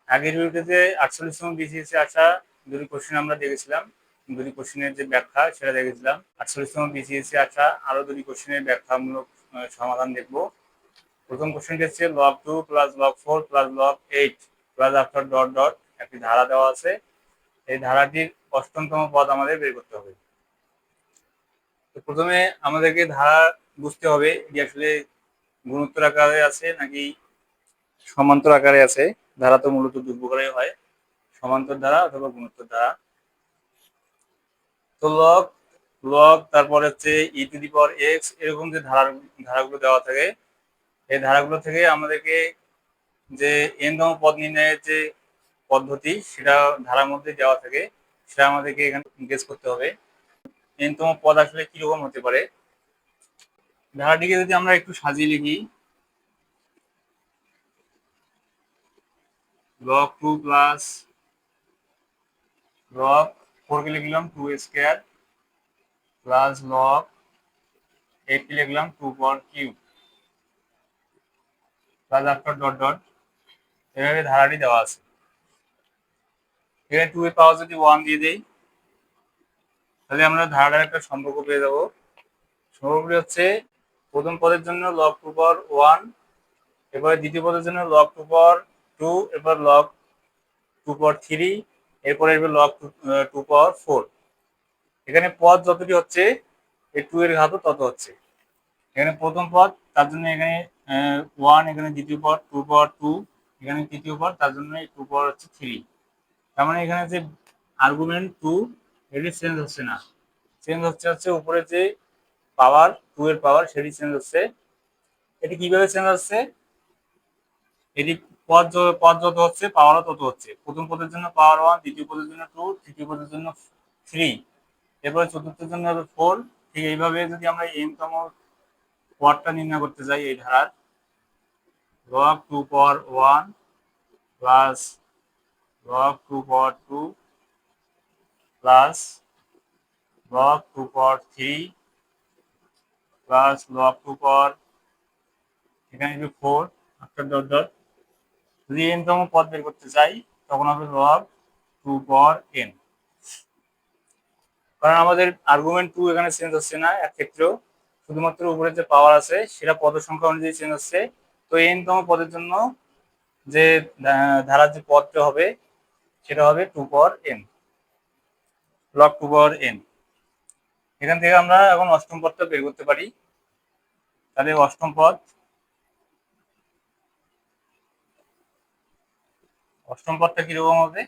আগের ভিডিওতে 48তম বিসিএসে আসা দুটি কোশ্চেন আমরা দেখেছিলাম, দুটি কোশ্চেনের যে ব্যাখ্যা সেটা দেখেছিলাম। 48তম বিসিএসে আসা আরো দুটি কোশ্চেনের ব্যাখ্যামূলক সমাধান দেখব। প্রথম কোশ্চেনটি হচ্ছে log 2 plus log 4 plus log 8 plus after dot dot একটি ধারা দেওয়া আছে। এই ধারাটির অষ্টমতম পদ আমাদের বের করতে হবে। তো প্রথমে আমাদেরকে ধারা বুঝতে হবে যে আসলে গুণোত্তর আকারে আছে নাকি সমান্তর আকারে আছে। ধারা তো মূলত দুই প্রকারের হয়, সমান্তর ধারা অথবা গুণোত্তর ধারা। তো লগ লগ তারপর হচ্ছে ই টু দি পাওয়ার এক্স, এরকম যে ধারাগুলো দেওয়া থাকে, এই ধারাগুলো থেকে আমাদেরকে যে এন-তম পদ নির্ণয়ের যে পদ্ধতি সেটা ধারার মধ্যে দেওয়া থাকে, সেটা আমাদেরকে এখানে গেস করতে হবে এন-তম পদ আসলে কিরকম হতে পারে। ধারাটিকে যদি আমরা একটু সাজিয়ে লিখি, লগ 2 প্লাস লগ 4 কে লিখলাম 2 স্কয়ার প্লাস লগ 8 কে লিখলাম 2 power cube plus after dot dot, এভাবে ধারাটি দেওয়া আছে। এখানে 2 এর পাওয়ার যদি 1 দিয়ে দেই, তাহলে আমরা ধারাটার একটা সম্পর্ক পেয়ে যাবো। সম্পর্কটি হচ্ছে প্রথম পদের জন্য লগ 2 পাওয়ার 1, এরপরে দ্বিতীয় পদের জন্য লগ 2 পাওয়ার 2, এরপর লগ 2 পাওয়ার 3, এরপরে লগ 2 পাওয়ার 4। এখানে পদ যতটি হচ্ছে এই 2 এর ঘাতও তত হচ্ছে। এখানে প্রথম পদ, তার জন্য এখানে 1, এখানে দ্বিতীয় পদ 2 পাওয়ার 2, এখানে তৃতীয় পদ, তার জন্য 2 পাওয়ার হচ্ছে 3। তার মানে এখানে যে আর্গুমেন্ট 2 এটি চেঞ্জ হচ্ছে না, চেঞ্জ হচ্ছে উপরে যে পাওয়ার 2 এর পাওয়ার সেটি চেঞ্জ হচ্ছে। এটি কিভাবে চেঞ্জ হচ্ছে? এটি পদ যত হচ্ছে পাওয়ারও তত হচ্ছে। প্রথম পদের জন্য পাওয়ার 1, দ্বিতীয় পদের জন্য 2, তৃতীয় পদের জন্য 3, এরপরে চতুর্থের জন্য হবে 4। ঠিক এইভাবে যদি আমরা এন-তম পদটা নির্ণয় করতে যাই এই ধারার, log 2 পাওয়ার 1 প্লাস log 2 পাওয়ার 2 প্লাস log 2 পাওয়ার 3 প্লাস log 2 পাওয়ার এখানে 4 আফটার ডট ডট। যদি n-তম পদ বের করতে চাই তখন হবে log 2 পাওয়ার n। কারণ আমাদের আর্গুমেন্ট 2 এখানে চেঞ্জ হচ্ছে না এক ক্ষেত্রেও, শুধুমাত্র উপরে যে পাওয়ার আছে সেটা পদ সংখ্যা অনুযায়ী চেঞ্জ হচ্ছে। তো n-তম পদের জন্য যে ধারার যে পদটা হবে সেটা হবে 2 পাওয়ার n, log 2 পাওয়ার n। এখান থেকে আমরা এখন অষ্টম পদটা বের করতে পারি। তাহলে অষ্টম পদটা কিরকম হবে?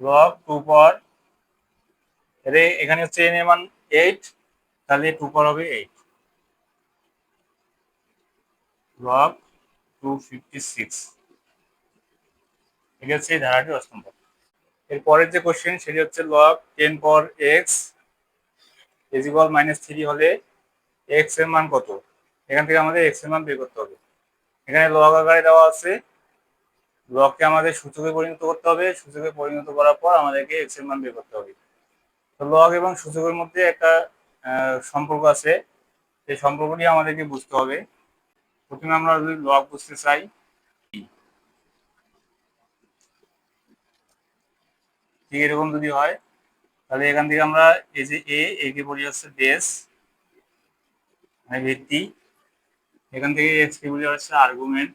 log 2 পাওয়ার, এখানে হচ্ছে n এর মান 8, তাহলে 2 পাওয়ার হবে 8, log 256। এটা হচ্ছে এই ধারাটির অষ্টম পদ। এর পরের যে কোশ্চেন সেটি হচ্ছে log 10 power x is equal -3 হলে x এর মান কত? এখান থেকে আমাদের x এর মান বের করতে হবে। এখানে লগ আকারে দেওয়া আছে, লগকে আমাদের সূচকে পরিণত করতে হবে, সূচকে পরিণত করার পর আমাদেরকে x এর মান বের করতে হবে। তো লগ এবং সূচকের মধ্যে একটা সম্পর্ক আছে, সেই সম্পর্কটি আমাদেরকে বুঝতে হবে। প্রথমে আমরা যদি লগ বুঝতে চাই, ঠিক এরকম যদি হয় তাহলে এখান থেকে আমরা এই যে এ কে বলি হচ্ছে বেস মানে ভিত্তি, এখান থেকে এক্স কে বলি হচ্ছে আর্গুমেন্ট,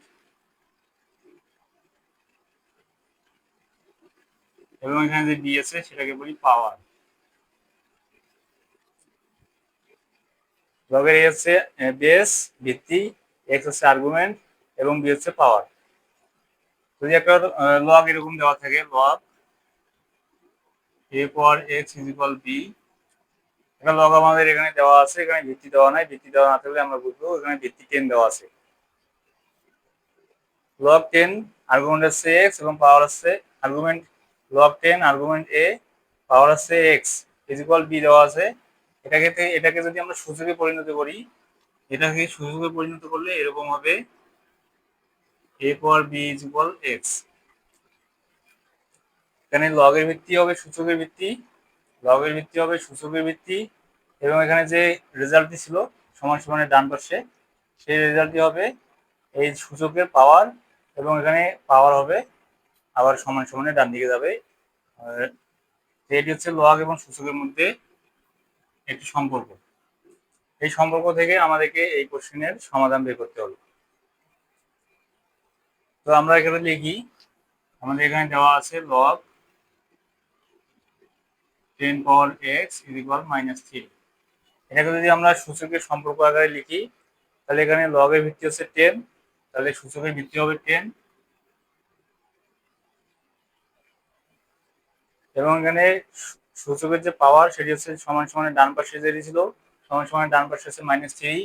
এবং এখানে যে বি আছে সেটাকে বলি পাওয়ার। লগের এ হচ্ছে বেস ভিত্তি, এক্স হচ্ছে আর্গুমেন্ট এবং বি হচ্ছে পাওয়ার। যদি একটা লগ এরকম দেওয়া থাকে, log a power x is equal b, এটা লগ আমাদের এখানে দেওয়া আছে, এখানে ভিত্তি দেওয়া নাই, ভিত্তি দেওয়া না থাকলে আমরা বুঝবো এখানে ভিত্তি 10 দেওয়া আছে। লগ 10 আর্গুমেন্ট হচ্ছে এক্স এবং পাওয়ার হচ্ছে আর্গুমেন্ট, লগ 10 আর্গুমেন্ট এ পাওয়ার হচ্ছে এক্স ইজ ইকুয়াল বি দেওয়া আছে। এটাকে যদি আমরা সূচকে পরিণত করি, এটাকে সূচকে পরিণত করলে এরকম হবে a power b is equal x. এখানে লগের ভিত্তি হবে সূচকের ভিত্তি, লগের ভিত্তি হবে সূচকের ভিত্তি, এবং এখানে যে রেজাল্টটি ছিল সমান সমানের ডান পাশে, সেই রেজাল্টটি হবে এই সূচকের পাওয়ার এবং এখানে পাওয়ার হবে আবার সমান সমানে ডান দিকে যাবে। আর এটি হচ্ছে লগ এবং সূচকের মধ্যে একটি সম্পর্ক। এই সম্পর্ক থেকে আমাদেরকে এই কোশ্চেনের সমাধান বের করতে হবে। তো আমরা এখানে লিখি, আমাদের এখানে দেওয়া আছে লগ 10 পাওয়ার x ইকুয়াল -3। এটাকে যদি আমরা সূচকের সম্পর্ক আকারে লিখি, তাহলে এখানে লগের ভিত্তি হচ্ছে 10, তাহলে সূচকের ভিত্তি হবে 10, এবং এখানে সূচকের যে পাওয়ার সেটি হচ্ছে সমান সমানে ডান পাশে যেটি ছিল সমান সমানে ডান পাশে হচ্ছে -3,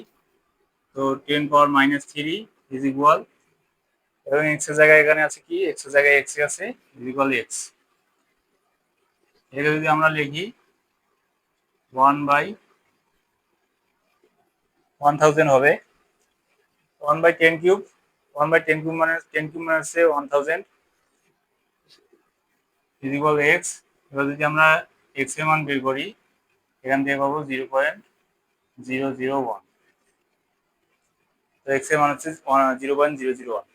তো 10 পাওয়ার -3 ইজ ইকুয়াল, এবং এক্স এর জায়গায় এখানে আছে কি, এক্স এর জায়গায় এক্স আছে, ইজ ইকুয়াল এক্স। এটা যদি আমরা লিখি 1/1000 হবে, 1/10 কিউব, 1/10 কিউব মানে 10 কিউব মানে হচ্ছে 1000 ইজ ইকুয়াল এক্স। এবার যদি আমরা এক্স এর মান বের করি, এখান থেকে পাবো 0.001, তো এক্স এর মান হচ্ছে 0.001।